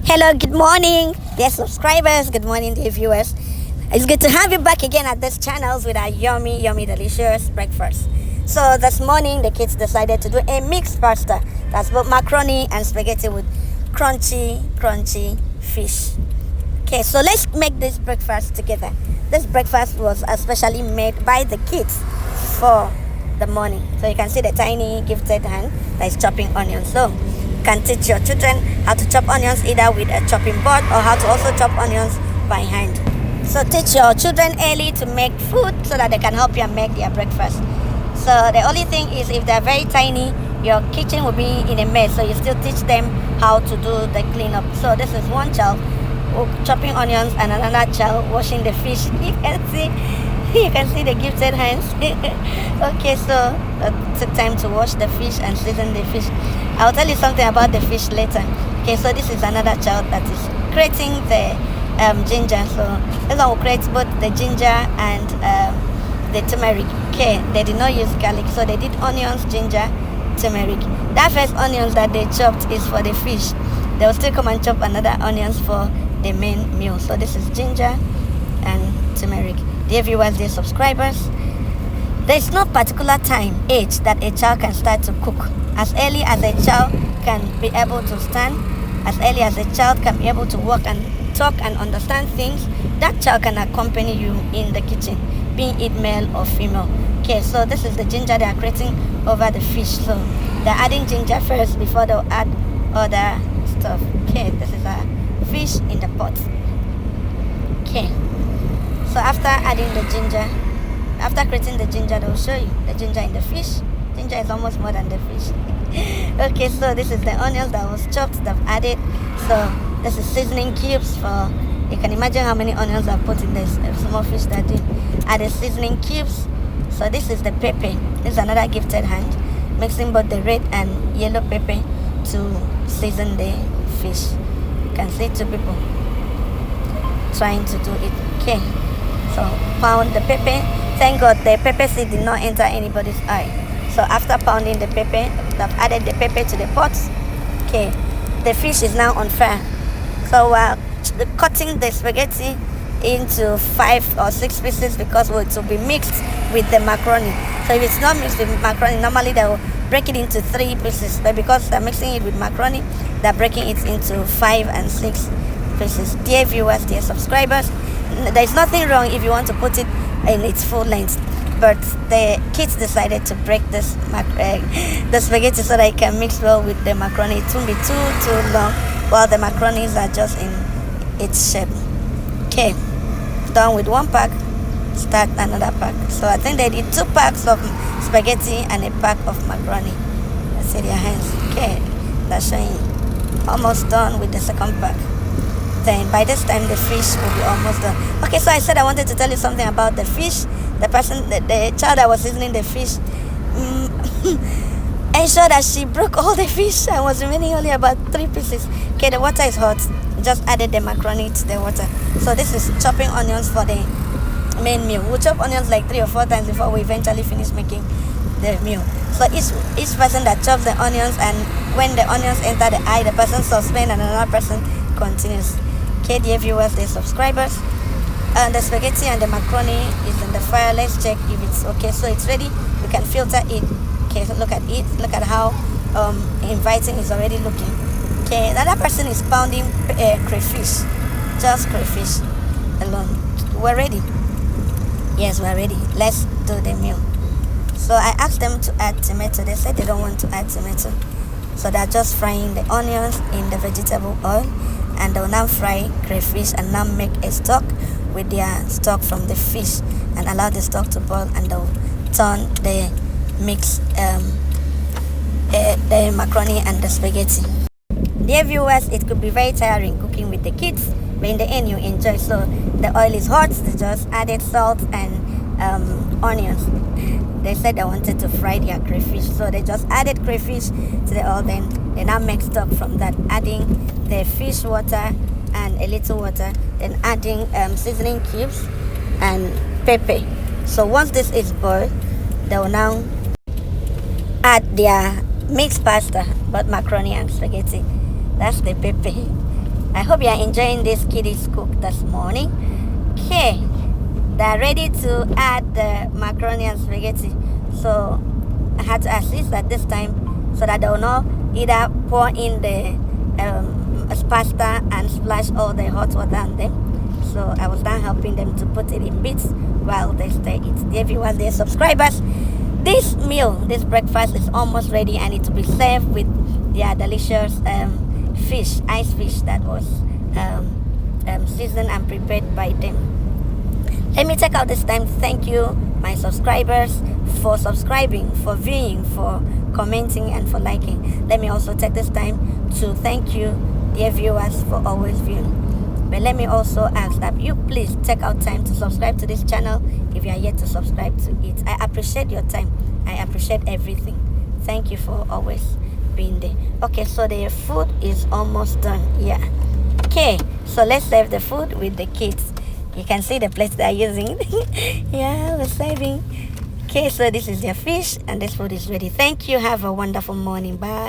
Hello, good morning, dear subscribers. Good morning, dear viewers. It's good to have you back again at this channel with our yummy, delicious breakfast. So this morning, the kids decided to do a mixed pasta. That's both macaroni and spaghetti with crunchy fish. Okay, so let's make this breakfast together. This breakfast was especially made by the kids for the morning. So you can see the tiny gifted hand that is chopping onions. So you can teach your children how to chop onions either with a chopping board or how to also chop onions by hand. So teach your children early to make food so that they can help you make their breakfast. So the only thing is, if they're very tiny, your kitchen will be in a mess. So you still teach them how to do the cleanup. So this is one child chopping onions and another child washing the fish. You can see the gifted hands. Okay, so took time to wash the fish and season the fish. I'll tell you something about the fish later. Okay, so this is another child that is creating the ginger. So this one will create both the ginger and the turmeric. Okay, they did not use garlic, so they did onions, ginger, turmeric. That first onions that they chopped is for the fish. They will still come and chop another onions for the main meal. So this is ginger and turmeric. Dear viewers, dear subscribers, there is no particular time, age that a child can start to cook. As early as a child can be able to stand, as early as a child can be able to walk and talk and understand things, that child can accompany you in the kitchen, being it male or female. Okay, so this is the ginger they are creating over the fish. So they're adding ginger first before they'll add other stuff. Okay, this is a fish in the pot. Okay, so after adding the ginger, after creating the ginger, they'll show you the ginger in the fish. Ginger is almost more than the fish. Okay, so this is the onions that was chopped, that I've added. So this is seasoning cubes for, you can imagine how many onions I've put in this small fish that did. Added seasoning cubes. So this is the pepper. This is another gifted hand, mixing both the red and yellow pepper to season the fish. You can see two people trying to do it. Okay, so pound the pepper. Thank God the pepper seed did not enter anybody's eye. So after pounding the pepper, I've added the pepper to the pot. Okay, the fish is now on fire. So we're cutting the spaghetti into 5 or 6 pieces because it will be mixed with the macaroni. So if it's not mixed with macaroni, normally they will break it into 3 pieces. But because they're mixing it with macaroni, they're breaking it into 5 and 6 pieces. Dear viewers, dear subscribers, there's nothing wrong if you want to put it in its full length. But the kids decided to break this the spaghetti so that it can mix well with the macaroni. It won't be too long while the macaronis are just in its shape. Okay, done with one pack, start another pack. So I think they did 2 packs of spaghetti and a pack of macaroni. Let's see their hands. Okay, that's showing almost done with the second pack. Then by this time the fish will be almost done. Okay, so I said I wanted to tell you something about the fish. The child that was seasoning the fish ensured that she broke all the fish and was remaining only about 3 pieces. Okay, the water is hot. Just added the macaroni to the water. So this is chopping onions for the main meal. We'll chop onions like 3 or 4 times before we eventually finish making the meal. So each person that chops the onions, and when the onions enter the eye, the person suspends and another person continues. Okay, dear viewers, dear subscribers, the spaghetti and the macaroni is in the fire. Let's check if it's okay. So it's ready. You can filter it. Okay, so look at it. Look at how inviting it's already looking. Okay, the other person is pounding crayfish, just crayfish alone. We're ready. Yes, we're ready. Let's do the meal. So I asked them to add tomato. They said they don't want to add tomato. So they're just frying the onions in the vegetable oil, and they'll now fry crayfish and now make a stock with their stock from the fish and allow the stock to boil, and they'll turn the mix the macaroni and the spaghetti. Dear viewers, it could be very tiring cooking with the kids, but in the end you enjoy. So the oil is hot, they just added salt and onions. They said they wanted to fry their crayfish, so they just added crayfish to the oil. Then they now make stock from that, adding the fish water and a little water, then adding seasoning cubes and pepper. So once this is boiled, they will now add their mixed pasta, both macaroni and spaghetti. That's the pepper. I hope you are enjoying this kiddies cook this morning. Okay, they're ready to add the macaroni and spaghetti. So I had to assist at this time so that they will not either pour in the pasta and splash all the hot water on them. So I was done helping them to put it in bits while they stay it. Dear viewers, dear subscribers, this meal, this breakfast is almost ready, and it to be served with their delicious fish, ice fish that was seasoned and prepared by them. Let me take out this time to thank you, my subscribers, for subscribing, for viewing, for commenting, and for liking. Let me also take this time to thank you, dear viewers, for always viewing. But let me also ask that you please take out time to subscribe to this channel if you are yet to subscribe to it. I appreciate your time. I appreciate everything. Thank you for always being there. Okay, so the food is almost done. Yeah. Okay, so let's serve the food with the kids. You can see the plates they're using. Yeah, we're serving. Okay, so this is their fish and this food is ready. Thank you. Have a wonderful morning. Bye.